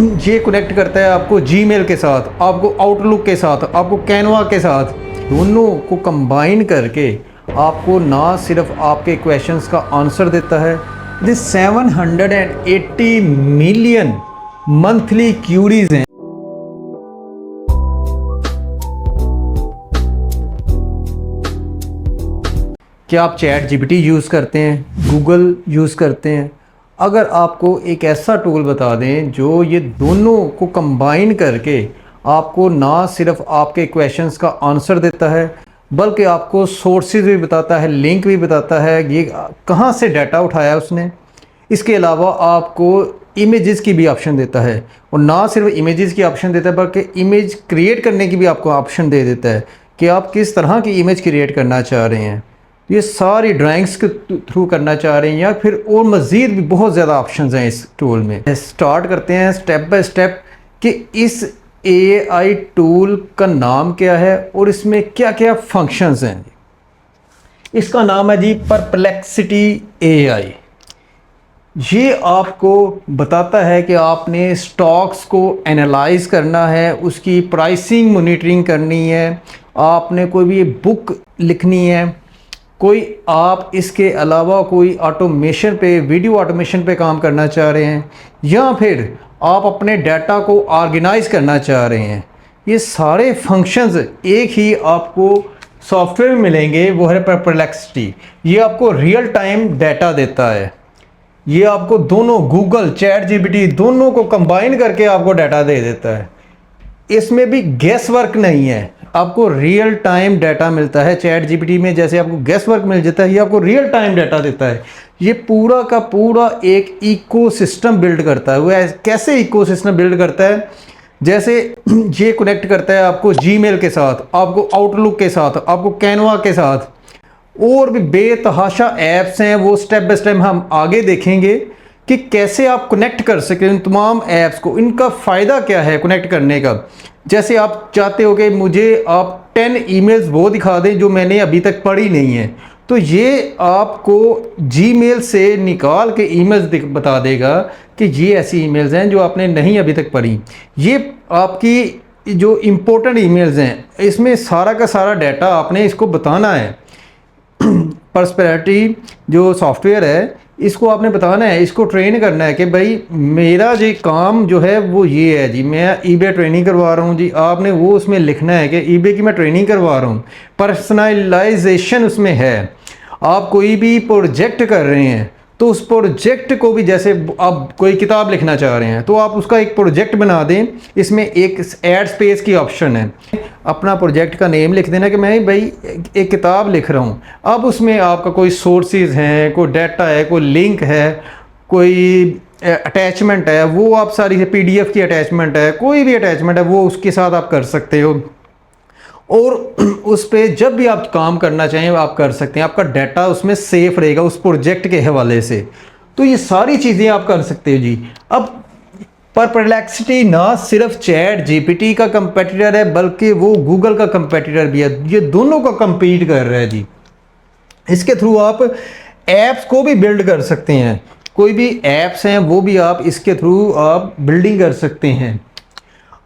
ये कनेक्ट करता है आपको जीमेल के साथ, आपको आउटलुक के साथ, आपको कैनवा के साथ। दोनों को कंबाइन करके आपको ना सिर्फ आपके क्वेश्चंस का आंसर देता है, ये 780 मिलियन मंथली क्यूरीज हैं। क्या आप चैट जीपीटी यूज़ करते हैं, गूगल यूज़ करते हैं? अगर आपको एक ऐसा टूल बता दें जो ये दोनों को कंबाइन करके आपको ना सिर्फ आपके क्वेश्चंस का आंसर देता है, बल्कि आपको सोर्सेज भी बताता है, लिंक भी बताता है, ये कहाँ से डाटा उठाया उसने। इसके अलावा आपको इमेजेस की भी ऑप्शन देता है, और ना सिर्फ इमेजेस की ऑप्शन देता है बल्कि इमेज क्रिएट करने की भी आपको ऑप्शन दे देता है कि आप किस तरह की इमेज क्रिएट करना चाह रहे हैं। ये सारी ड्राइंग्स के थ्रू करना चाह रहे हैं या फिर और मज़ीद भी बहुत ज़्यादा ऑप्शंस हैं इस टूल में। स्टार्ट करते हैं स्टेप बाय स्टेप कि इस एआई टूल का नाम क्या है और इसमें क्या क्या फंक्शंस हैं। इसका नाम है जी परप्लेक्सिटी एआई। ये आपको बताता है कि आपने स्टॉक्स को एनालाइज करना है, उसकी प्राइसिंग मॉनिटरिंग करनी है, आपने कोई भी बुक लिखनी है, कोई आप इसके अलावा कोई ऑटोमेशन पे, वीडियो ऑटोमेशन पे काम करना चाह रहे हैं, या फिर आप अपने डाटा को ऑर्गेनाइज करना चाह रहे हैं। ये सारे फंक्शंस एक ही आपको सॉफ्टवेयर में मिलेंगे, वो है परप्लेक्सिटी। ये आपको रियल टाइम डाटा देता है। ये आपको दोनों गूगल, चैट जीपीटी दोनों को कंबाइन करके आपको डाटा दे देता है। इसमें भी गैस वर्क नहीं है, आपको रियल टाइम डाटा मिलता है। चैट जीपीटी में जैसे आपको गैस वर्क मिल जाता है, ये आपको रियल टाइम डाटा देता है। ये पूरा का पूरा एक इकोसिस्टम बिल्ड करता है। वो कैसे इकोसिस्टम बिल्ड करता है? जैसे ये कनेक्ट करता है आपको जीमेल के साथ, आपको आउटलुक के साथ, आपको कैनवा के साथ, और भी बेतहाशा ऐप्स हैं। वो स्टेप बाय स्टेप हम आगे देखेंगे कि कैसे आप कनेक्ट कर सकें इन तमाम ऐप्स को। इनका फ़ायदा क्या है कनेक्ट करने का? जैसे आप चाहते हो कि मुझे आप 10 ईमेल्स वो दिखा दें जो मैंने अभी तक पढ़ी नहीं है, तो ये आपको जीमेल से निकाल के ईमेल्स बता देगा कि ये ऐसी ईमेल्स हैं जो आपने नहीं अभी तक पढ़ी। ये आपकी जो इम्पोर्टेंट ईमेल्स हैं, इसमें सारा का सारा डाटा आपने इसको बताना है। पर्सपेरिटी जो सॉफ्टवेयर है, इसको आपने बताना है, इसको ट्रेन करना है कि भाई मेरा जो काम जो है वो ये है जी, मैं ईबे ट्रेनिंग करवा रहा हूँ जी। आपने वो उसमें लिखना है कि ईबे की मैं ट्रेनिंग करवा रहा हूँ। पर्सनलाइजेशन उसमें है। आप कोई भी प्रोजेक्ट कर रहे हैं तो उस प्रोजेक्ट को भी, जैसे आप कोई किताब लिखना चाह रहे हैं तो आप उसका एक प्रोजेक्ट बना दें। इसमें एक ऐड स्पेस की ऑप्शन है, अपना प्रोजेक्ट का नेम लिख देना कि मैं भाई एक किताब लिख रहा हूँ। अब उसमें आपका कोई सोर्सेज हैं, कोई डाटा है, कोई लिंक है, कोई अटैचमेंट है, वो आप सारी पीडीएफ की अटैचमेंट है, कोई भी अटैचमेंट है वो उसके साथ आप कर सकते हो। और उस पर जब भी आप काम करना चाहें आप कर सकते हैं। आपका डाटा उसमें सेफ रहेगा उस प्रोजेक्ट के हवाले से। तो ये सारी चीज़ें आप कर सकते हो जी। अब परप्लेक्सिटी ना सिर्फ चैट जीपीटी का कंपेटिटर है, बल्कि वो गूगल का कंपेटिटर भी है। ये दोनों का compete कर रहा है जी। इसके थ्रू आप ऐप्स को भी बिल्ड कर सकते हैं। कोई भी ऐप्स हैं वो भी आप इसके थ्रू आप बिल्डिंग कर सकते हैं।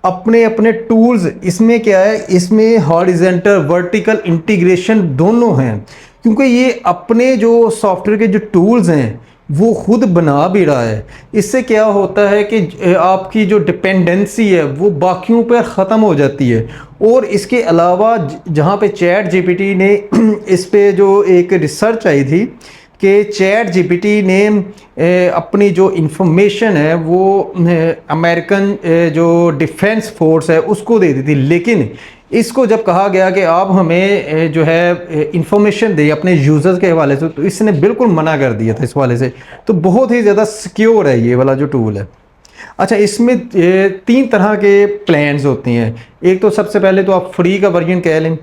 अपने अपने टूल्स इसमें क्या है, इसमें हॉरिजॉन्टल वर्टिकल इंटीग्रेशन दोनों हैं, क्योंकि ये अपने जो सॉफ्टवेयर के जो टूल्स हैं वो खुद बना भी रहा है। इससे क्या होता है कि आपकी जो डिपेंडेंसी है वो बाकियों पर ख़त्म हो जाती है। और इसके अलावा जहाँ पे चैट जीपीटी ने इस पे जो एक रिसर्च आई थी कि चैट जीपीटी ने अपनी जो इंफॉर्मेशन है वो अमेरिकन जो डिफेंस फोर्स है उसको दे दी थी, लेकिन इसको जब कहा गया कि आप हमें जो है इंफॉर्मेशन दें अपने यूज़र्स के हवाले से, तो इसने बिल्कुल मना कर दिया था इस वाले से। तो बहुत ही ज़्यादा सिक्योर है ये वाला जो टूल है। अच्छा, इसमें 3 तरह के प्लान्स होते हैं। एक तो सबसे पहले तो आप फ्री का वर्जन कह लें,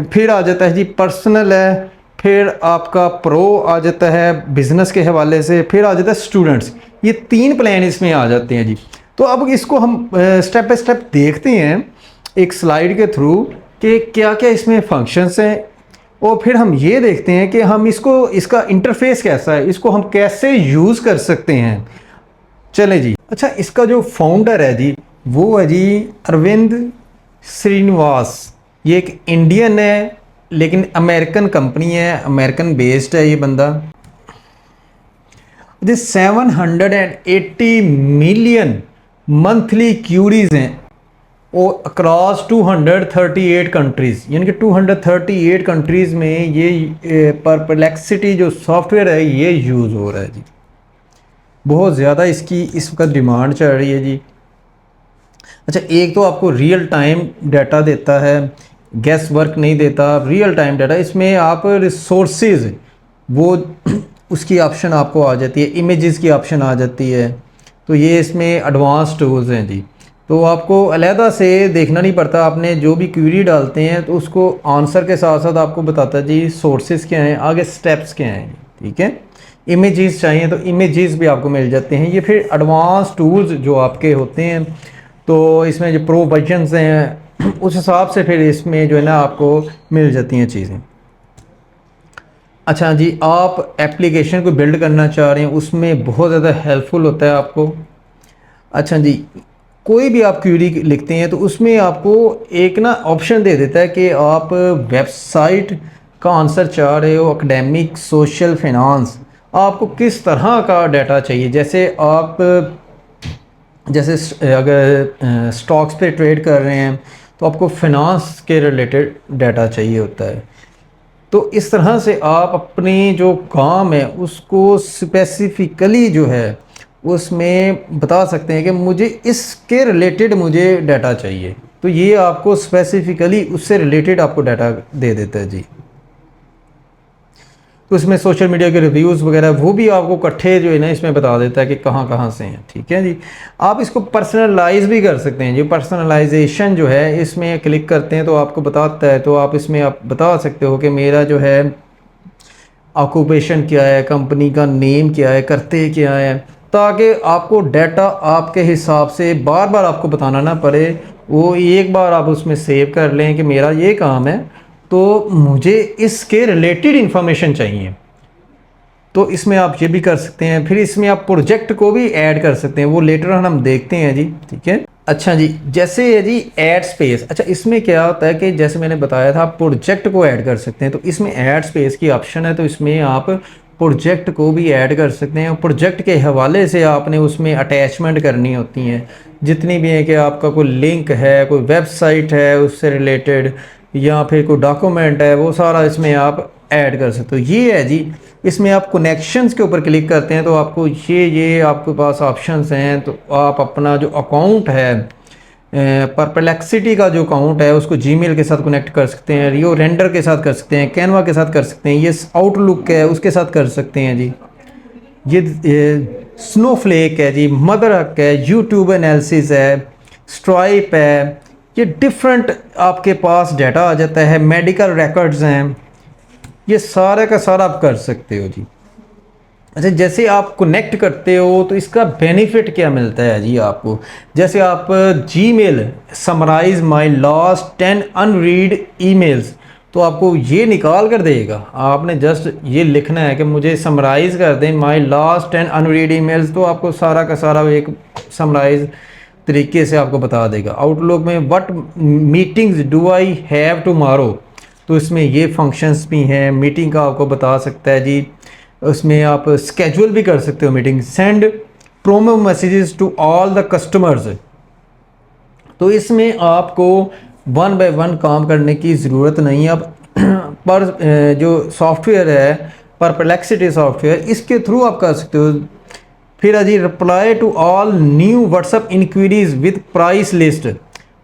फिर आ जाता है जी पर्सनल है, फिर आपका प्रो आ जाता है बिज़नेस के हवाले से, फिर आ जाता है स्टूडेंट्स। ये 3 प्लान इसमें आ जाते हैं जी। तो अब इसको हम स्टेप बाय स्टेप देखते हैं एक स्लाइड के थ्रू कि क्या क्या इसमें फंक्शंस हैं, और फिर हम ये देखते हैं कि हम इसका इंटरफेस कैसा है, इसको हम कैसे यूज़ कर सकते हैं। चलें जी। अच्छा, इसका जो फाउंडर है जी वो है जी अरविंद श्रीनिवास। ये एक इंडियन है लेकिन अमेरिकन कंपनी है, अमेरिकन बेस्ड है ये बंदा। जी 780 मिलियन मंथली क्यूरीज हैं और अक्रॉस 238 कंट्रीज़, यानी कि 238 कंट्रीज़ में ये परप्लेक्सिटी जो सॉफ्टवेयर है ये यूज़ हो रहा है जी। बहुत ज़्यादा इस वक्त डिमांड चल रही है जी। अच्छा, एक तो आपको रियल टाइम डाटा देता है, गैस वर्क नहीं देता, रियल टाइम डाटा। इसमें आप रिसोर्सेज वो उसकी ऑप्शन आपको आ जाती है, इमेजेस की ऑप्शन आ जाती है। तो ये इसमें एडवांस टूल्स हैं जी। तो आपको अलहदा से देखना नहीं पड़ता, आपने जो भी क्वेरी डालते हैं तो उसको आंसर के साथ साथ आपको बताता है जी सोर्सेज क्या हैं, आगे स्टेप्स क्या हैं। ठीक है, इमेजेस चाहिए तो इमेजेस भी आपको मिल जाते हैं। ये फिर एडवांस टूल्स जो आपके होते हैं, तो इसमें जो प्रो वर्जन्स हैं उस हिसाब से फिर इसमें जो है ना आपको मिल जाती हैं चीज़ें। अच्छा जी, आप एप्लीकेशन को बिल्ड करना चाह रहे हैं, उसमें बहुत ज़्यादा हेल्पफुल होता है आपको। अच्छा जी, कोई भी आप क्वेरी लिखते हैं तो उसमें आपको एक ना ऑप्शन दे देता है कि आप वेबसाइट का आंसर चाह रहे हो, एकेडमिक, सोशल, फाइनेंस, आपको किस तरह का डाटा चाहिए। जैसे अगर स्टॉक्स पे ट्रेड कर रहे हैं तो आपको फाइनेंस के रिलेटेड डाटा चाहिए होता है। तो इस तरह से आप अपनी जो काम है उसको स्पेसिफिकली जो है उसमें बता सकते हैं कि मुझे इसके रिलेटेड मुझे डाटा चाहिए, तो ये आपको स्पेसिफिकली उससे रिलेटेड आपको डाटा दे देता है जी। तो इसमें सोशल मीडिया के रिव्यूज़ वगैरह वो भी आपको इकट्ठे जो है ना इसमें बता देता है कि कहाँ कहाँ से हैं। ठीक है जी, आप इसको पर्सनलाइज भी कर सकते हैं। जो पर्सनलाइजेशन जो है इसमें क्लिक करते हैं तो आपको बताता है, तो आप इसमें आप बता सकते हो कि मेरा जो है ऑक्यूपेशन क्या है, कंपनी का नेम क्या है, करते क्या है, ताकि आपको डाटा आपके हिसाब से बार बार आपको बताना ना पड़े। वो एक बार आप उसमें सेव कर लें कि मेरा ये काम है तो मुझे इसके रिलेटेड इंफॉर्मेशन चाहिए, तो इसमें आप ये भी कर सकते हैं। फिर इसमें आप प्रोजेक्ट को भी ऐड कर सकते हैं, वो लेटर हम देखते हैं जी। ठीक है, अच्छा जी, जैसे है जी ऐड स्पेस। अच्छा, इसमें क्या होता है कि जैसे मैंने बताया था आप प्रोजेक्ट को ऐड कर सकते हैं, तो इसमें ऐड स्पेस की ऑप्शन है, तो इसमें आप प्रोजेक्ट को भी ऐड कर सकते हैं। प्रोजेक्ट के हवाले से आपने उसमें अटैचमेंट करनी होती हैं जितनी भी हैं, कि आपका कोई लिंक है, कोई वेबसाइट है उससे रिलेटेड, या फिर कोई डॉक्यूमेंट है, वो सारा इसमें आप ऐड कर सकते हो। ये है जी, इसमें आप कनेक्शंस के ऊपर क्लिक करते हैं तो आपको ये आपके पास ऑप्शंस हैं। तो आप अपना जो अकाउंट है परप्लेक्सिटी का जो अकाउंट है उसको जीमेल के साथ कनेक्ट कर सकते हैं, रियो रेंडर के साथ कर सकते हैं, कैनवा के साथ कर सकते हैं, ये आउटलुक है उसके साथ कर सकते हैं जी। ये स्नोफ्लेक है जी, मदर हक है, यूट्यूब एनालिसिस है, स्ट्राइप है। ये डिफरेंट आपके पास डाटा आ जाता है, मेडिकल रिकॉर्ड्स हैं, ये सारा का सारा आप कर सकते हो जी। अच्छा, जैसे आप कनेक्ट करते हो तो इसका बेनिफिट क्या मिलता है जी आपको। जैसे आप Gmail summarise my last 10 unread emails, तो आपको ये निकाल कर देगा। आपने जस्ट ये लिखना है कि मुझे समराइज़ कर दें माय लास्ट 10 अनरीड ईमेल्स, तो आपको सारा का सारा एक समराइज तरीके से आपको बता देगा। आउटलुक में what meetings do I have tomorrow, तो इसमें ये फंक्शंस भी हैं, मीटिंग का आपको बता सकता है जी। उसमें आप स्केड्यूल भी कर सकते हो meeting. Send promo messages to all the customers, तो इसमें आपको वन बाय वन काम करने की ज़रूरत नहीं है। अब पर जो सॉफ्टवेयर है परप्लेक्सिटी सॉफ्टवेयर, इसके थ्रू आप कर सकते हो। फिर अजी reply to all new WhatsApp inquiries with price list,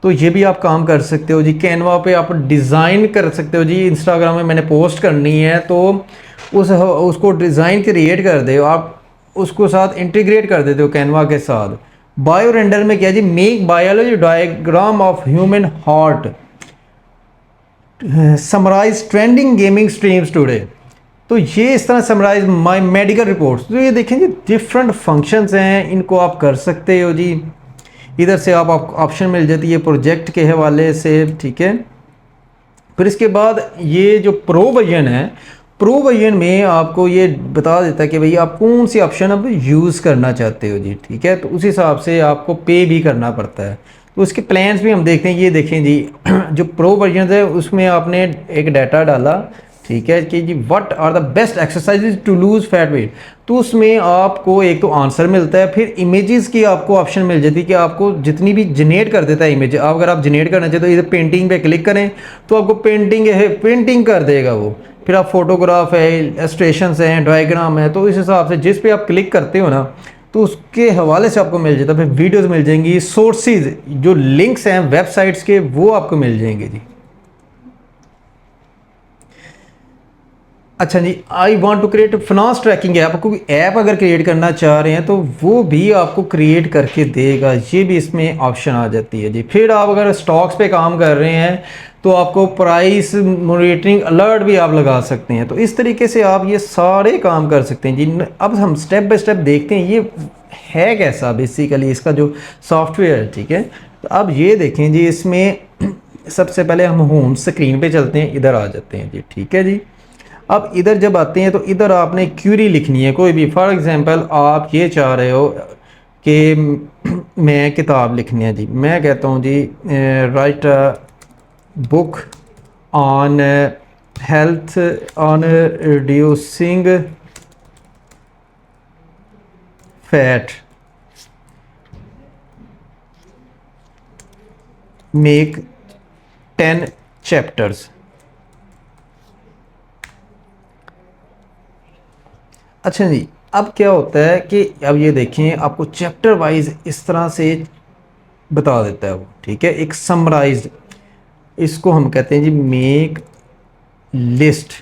तो ये भी आप काम कर सकते हो जी। कैनवा पे आप डिज़ाइन कर सकते हो जी। इंस्टाग्राम में मैंने पोस्ट करनी है तो उसको डिज़ाइन क्रिएट कर दे, आप उसको साथ इंटीग्रेट कर देते हो कैनवा के साथ। बायो रेंडर में क्या जी, make biology diagram of human heart, summarise trending gaming streams today, तो ये इस तरह समराइज माय मेडिकल रिपोर्ट्स। तो ये देखें जी डिफरेंट फंक्शंस हैं, इनको आप कर सकते हो जी। इधर से आप ऑप्शन मिल जाती है प्रोजेक्ट के हवाले से। ठीक है, फिर इसके बाद ये जो प्रो वर्जन है प्रो वर्जन में आपको ये बता देता है कि भाई आप कौन सी ऑप्शन अब यूज़ करना चाहते हो जी, ठीक है। तो उस हिसाब से आपको पे भी करना पड़ता है। तो उसके प्लान्स भी हम देखते हैं, ये देखें जी जो प्रो वर्जन है उसमें आपने एक डाटा डाला, ठीक है, कि जी what are the best exercises to lose fat weight. तो उसमें आपको एक तो आंसर मिलता है, फिर इमेजेस की आपको ऑप्शन मिल जाती है कि आपको जितनी भी जनरेट कर देता है इमेज, आप अगर आप जनरेट करना चाहते हो इधर पेंटिंग पे क्लिक करें तो आपको पेंटिंग है, पेंटिंग कर देगा वो। फिर आप फोटोग्राफ है, इलस्ट्रेशंस हैं, डायग्राम है, तो इस हिसाब से जिस पे आप क्लिक करते हो ना तो उसके हवाले से आपको मिल जाता है। फिर वीडियोस मिल जाएंगी, सोर्सेज जो लिंक्स हैं वेबसाइट्स के वो आपको मिल जाएंगे जी। अच्छा जी, I want to create finance tracking app, कोई ऐप अगर क्रिएट करना चाह रहे हैं तो वो भी आपको क्रिएट करके देगा, ये भी इसमें ऑप्शन आ जाती है जी। फिर आप अगर स्टॉक्स पे काम कर रहे हैं तो आपको प्राइस मॉनिटरिंग अलर्ट भी आप लगा सकते हैं। तो इस तरीके से आप ये सारे काम कर सकते हैं जी। अब हम स्टेप बाय स्टेप देखते हैं ये है कैसा बेसिकली इसका जो सॉफ्टवेयर है, ठीक है। तो अब ये देखें जी, इसमें सबसे पहले हम होम स्क्रीन पे चलते हैं, इधर आ जाते हैं जी, ठीक है जी। अब इधर जब आते हैं तो इधर आपने क्यूरी लिखनी है कोई भी। फॉर एग्जांपल आप ये चाह रहे हो कि मैं किताब लिखनी है जी, मैं कहता हूँ जी write book on health on reducing fat, make 10 chapters. अच्छा जी, अब क्या होता है कि अब ये देखें आपको चैप्टर वाइज इस तरह से बता देता है वो, ठीक है, एक समराइज्ड। इसको हम कहते हैं जी मेक लिस्ट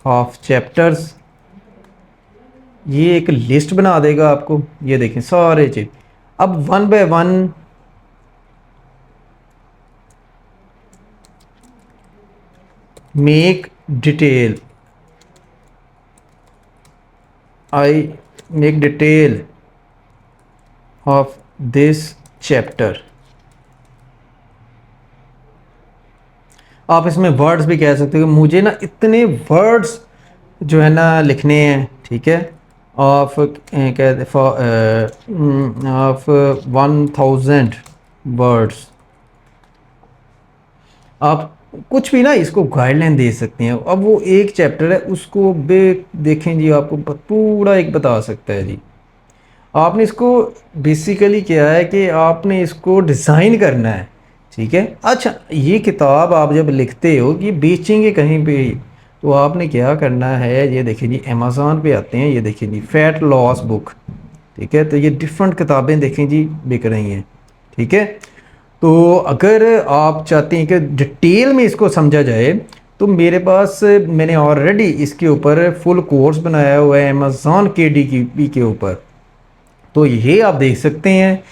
ऑफ चैप्टर्स। ये एक लिस्ट बना देगा आपको, ये देखें सारे चीज। अब one by one make detail, I make detail of this chapter. आप इसमें वर्ड्स भी कह सकते हो कि मुझे ना इतने वर्ड्स जो है ना लिखने हैं, ठीक है, ऑफ कहते ऑफ 1000 वर्ड्स। आप कुछ भी ना इसको गाइडलाइन दे सकते हैं। अब वो एक चैप्टर है उसको बे देखें जी, आपको पूरा एक बता सकता है जी। आपने इसको बेसिकली क्या है कि आपने इसको डिज़ाइन करना है, ठीक है। अच्छा, ये किताब आप जब लिखते हो कि बेचेंगे कहीं पे, तो आपने क्या करना है, ये देखिए जी अमेज़ॉन पे आते हैं, ये देखिए जी फैट लॉस बुक, ठीक है। तो ये डिफरेंट किताबें देखें जी बिक रही हैं, ठीक है। तो अगर आप चाहते हैं कि डिटेल में इसको समझा जाए तो मेरे पास मैंने ऑलरेडी इसके ऊपर फुल कोर्स बनाया हुआ है अमेज़ॉन KDP के ऊपर। तो ये आप देख सकते हैं,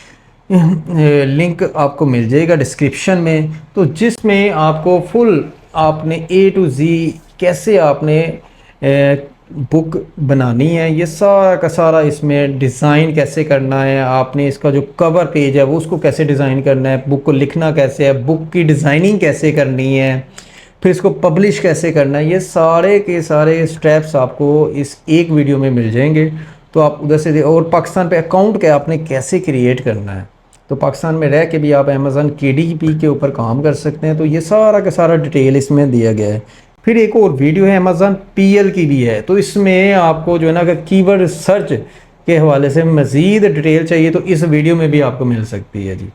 लिंक आपको मिल जाएगा डिस्क्रिप्शन में। तो जिसमें आपको फुल आपने A to Z कैसे आपने बुक बनानी है, ये सारा का सारा इसमें डिज़ाइन कैसे करना है, आपने इसका जो कवर पेज है वो उसको कैसे डिज़ाइन करना है, बुक को लिखना कैसे है, बुक की डिज़ाइनिंग कैसे करनी है, फिर इसको पब्लिश कैसे करना है, ये सारे के सारे स्टेप्स आपको इस एक वीडियो में मिल जाएंगे। तो आप उधर से और पाकिस्तान पे अकाउंट क्या आपने कैसे क्रिएट करना है, तो पाकिस्तान में रह के भी आप अमेज़ॉन KDP के ऊपर काम कर सकते हैं। तो ये सारा का सारा डिटेल इसमें दिया गया है। फिर एक और वीडियो है अमेज़ॉन PL की भी है, तो इसमें आपको जो है ना अगर कीवर्ड सर्च के हवाले से मज़ीद डिटेल चाहिए तो इस वीडियो में भी आपको मिल सकती है जी।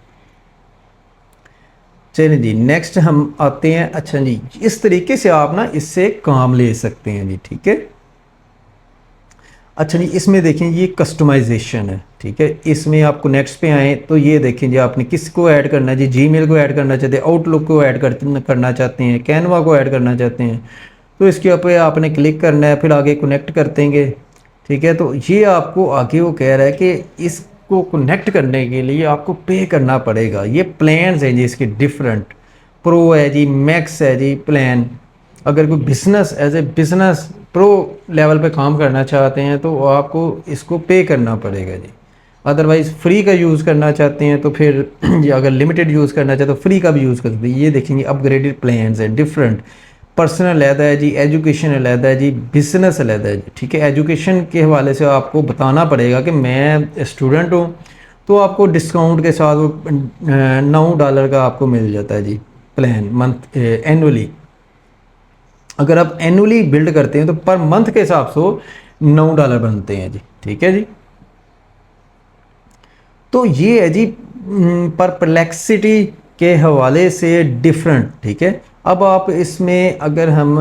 चलिए जी, नेक्स्ट हम आते हैं। अच्छा जी, इस तरीके से आप ना इससे काम ले सकते हैं जी, ठीक है। अच्छा जी, इसमें देखें ये कस्टमाइजेशन है, ठीक है। इसमें आप कनेक्ट्स पे आएँ तो ये देखें जी आपने किसको ऐड करना है जी, जीमेल को ऐड करना चाहते हैं, आउटलुक को ऐड करना चाहते हैं, कैनवा को ऐड करना चाहते हैं, तो इसके ऊपर आपने क्लिक करना है, फिर आगे कनेक्ट कर देंगे, ठीक है। तो ये आपको आगे वो कह रहा है कि इसको कनेक्ट करने के लिए आपको पे करना पड़ेगा। ये प्लान्स हैं जी इसके डिफरेंट, प्रो है जी, मैक्स है जी प्लान। अगर कोई business as a business pro level पे काम करना चाहते हैं तो आपको इसको पे करना पड़ेगा जी। अदरवाइज़ फ्री का यूज़ करना चाहते हैं तो फिर अगर लिमिटेड यूज़ करना चाहते तो फ्री का भी यूज़ कर सकते हैं। ये देखेंगे अपग्रेडेड प्लान्स हैं डिफरेंट, पर्सनल अलहदा है जी, एजुकेशन अलहदा है जी, बिजनेस अलहदा है जी, ठीक है। एजुकेशन के हवाले से आपको बताना पड़ेगा कि मैं स्टूडेंट हूँ, तो आपको डिस्काउंट के साथ वो $9 का आपको मिल जाता है जी प्लान मंथ एनुअली। अगर आप एनुअली बिल्ड करते हैं तो पर मंथ के हिसाब से $9 बनते हैं जी, ठीक है जी। तो ये है जी परप्लेक्सिटी के हवाले से डिफरेंट, ठीक है। अब आप इसमें अगर हम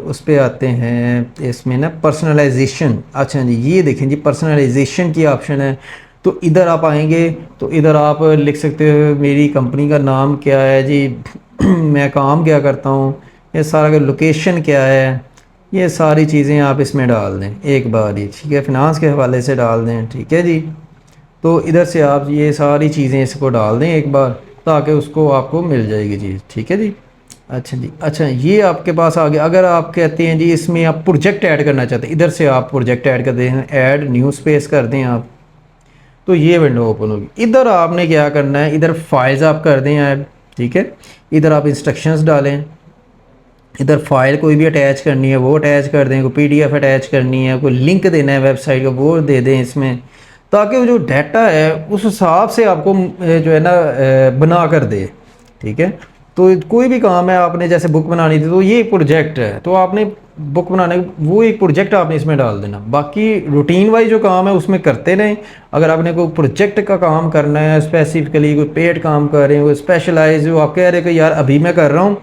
उस पे आते हैं, इसमें ना पर्सनलाइजेशन, अच्छा जी ये देखें जी पर्सनलाइजेशन की ऑप्शन है। तो इधर आप आएंगे तो इधर आप लिख सकते हो मेरी कंपनी का नाम क्या है जी, मैं काम क्या करता हूँ, ये सारा लोकेशन क्या है, ये सारी चीज़ें आप इसमें डाल दें एक बार ही, ठीक है। फिनांस के हवाले से डाल दें, ठीक है जी। तो इधर से आप ये सारी चीज़ें इसको डाल दें एक बार, ताकि उसको आपको मिल जाएगी चीज़, ठीक है जी। अच्छा जी, अच्छा ये आपके पास आ गया। अगर आप कहते हैं जी इसमें आप प्रोजेक्ट ऐड करना चाहते हैं, इधर से आप प्रोजेक्ट ऐड कर दें, ऐड न्यू स्पेस कर दें आप, तो ये विंडो ओपन होगी। इधर आपने क्या करना है, इधर फाइल्स आप कर दें ऐड, ठीक है। इधर आप इंस्ट्रक्शंस डालें, इधर फाइल कोई भी अटैच करनी है वो अटैच कर दें, कोई पीडीएफ अटैच करनी है, कोई लिंक देना है वेबसाइट का वो दे दें इसमें, ताकि वो जो डाटा है उस हिसाब से आपको जो है ना बना कर दे, ठीक है। तो कोई भी काम है आपने जैसे बुक बनानी थी तो ये प्रोजेक्ट है, तो आपने बुक बनाने वो एक प्रोजेक्ट आपने इसमें डाल देना, बाकी रूटीन वाइज जो काम है उसमें करते रहें। अगर आपने कोई प्रोजेक्ट का काम करना है स्पेसिफिकली, कोई पेड काम कर रहे हैं, कोई स्पेशलाइज, वो आप कह रहे हैं कि यार अभी मैं कर रहा हूँ,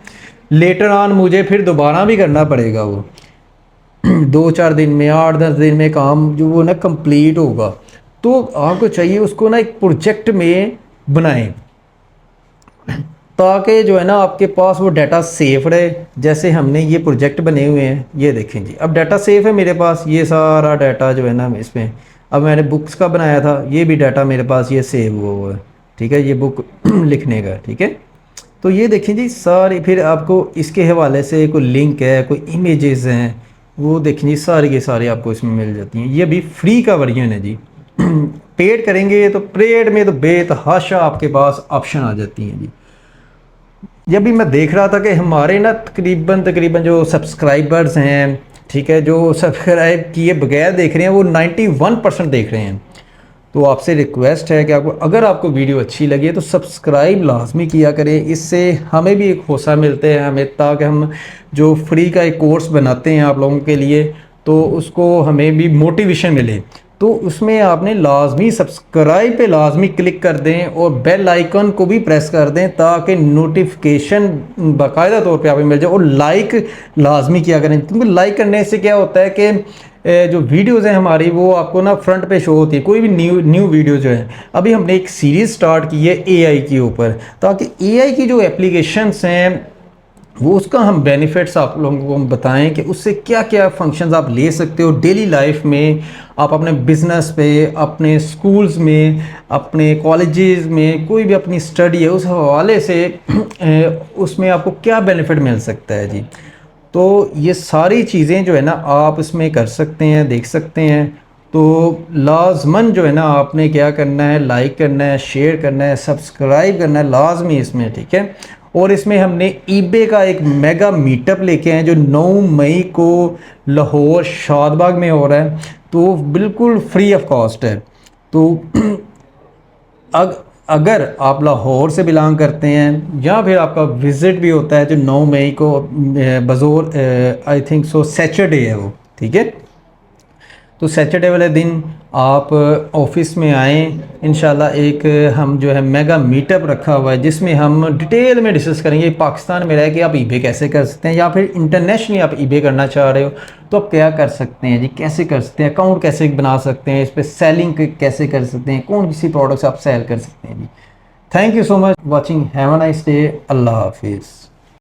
लेटर ऑन मुझे फिर दोबारा भी करना पड़ेगा, वो 2-4 दिन में 8-10 दिन में काम जो वो ना कंप्लीट होगा, तो आपको चाहिए उसको ना एक प्रोजेक्ट में बनाएं, ताकि जो है ना आपके पास वो डाटा सेफ रहे। जैसे हमने ये प्रोजेक्ट बने हुए हैं, ये देखें जी, अब डाटा सेफ है मेरे पास, ये सारा डाटा जो है ना इसमें, अब मैंने बुक्स का बनाया था, ये भी डाटा मेरे पास ये सेव हुआ है, ठीक है, ये बुक लिखने का, ठीक है। तो ये देखें जी सारी, फिर आपको इसके हवाले से कोई लिंक है, कोई इमेजेस हैं, वो देखें जी सारी के सारी आपको इसमें मिल जाती हैं। ये भी फ्री का वर्जन है जी। पेड करेंगे तो पेड में तो बेतहाशा आपके पास ऑप्शन आ जाती हैं जी। जब भी मैं देख रहा था कि हमारे ना तकरीबन जो सब्सक्राइबर्स हैं, ठीक है, जो सब्सक्राइब किए बगैर देख रहे हैं वो 91% देख रहे हैं। तो आपसे रिक्वेस्ट है कि आपको, अगर आपको वीडियो अच्छी लगी है तो सब्सक्राइब लाजमी किया करें, इससे हमें भी एक हौसला मिलते हैं हमें, ताकि हम जो फ्री का एक कोर्स बनाते हैं आप लोगों के लिए, तो उसको हमें भी मोटिवेशन मिले। तो उसमें आपने लाजमी सब्सक्राइब पे लाजमी क्लिक कर दें और बेल आइकन को भी प्रेस कर दें, ताकि नोटिफिकेशन बाकायदा तौर पे आपको मिल जाए। और लाइक लाजमी किया करें, क्योंकि लाइक करने से क्या होता है कि जो वीडियोस हैं हमारी वो आपको ना फ्रंट पे शो होती है, कोई भी न्यू वीडियो जो है। अभी हमने एक सीरीज़ स्टार्ट की है एआई के ऊपर, ताकि एआई की जो एप्लीकेशंस हैं वो उसका हम बेनिफिट्स आप लोगों को बताएं कि उससे क्या क्या फंक्शंस आप ले सकते हो डेली लाइफ में, आप अपने बिजनेस पे, अपने स्कूल्स में, अपने कॉलेजेस में, कोई भी अपनी स्टडी है उस हवाले से उसमें आपको क्या बेनिफिट मिल सकता है जी। तो ये सारी चीज़ें जो है ना आप इसमें कर सकते हैं, देख सकते हैं। तो लाजमन जो है ना आपने क्या करना है, लाइक करना है, शेयर करना है, सब्सक्राइब करना है लाजमी इसमें, ठीक है। और इसमें हमने ईबे का एक मेगा मीटअप लेके आए जो 9 मई को लाहौर शादबाग में हो रहा है, तो बिल्कुल फ्री ऑफ कॉस्ट है। तो अगर आप लाहौर से बिलोंग करते हैं या फिर आपका विज़िट भी होता है, जो 9 मई को बज़ोर आई थिंक सो सैटरडे है वो, ठीक है। तो सैटरडे वाले दिन आप ऑफिस में आएँ, इंशाल्लाह एक हम जो है मेगा मीटअप रखा हुआ है, जिसमें हम डिटेल में डिस्कस करेंगे पाकिस्तान में रह के आप ईबे कैसे कर सकते हैं, या फिर इंटरनेशनली आप ईबे करना चाह रहे हो तो आप क्या कर सकते हैं जी, कैसे कर सकते हैं, अकाउंट कैसे बना सकते हैं, इस पर सेलिंग कैसे कर सकते हैं, कौन सी प्रोडक्ट्स आप सेल कर सकते हैं जी। Thank you so much watching, have a nice day, अल्लाह हाफिज़।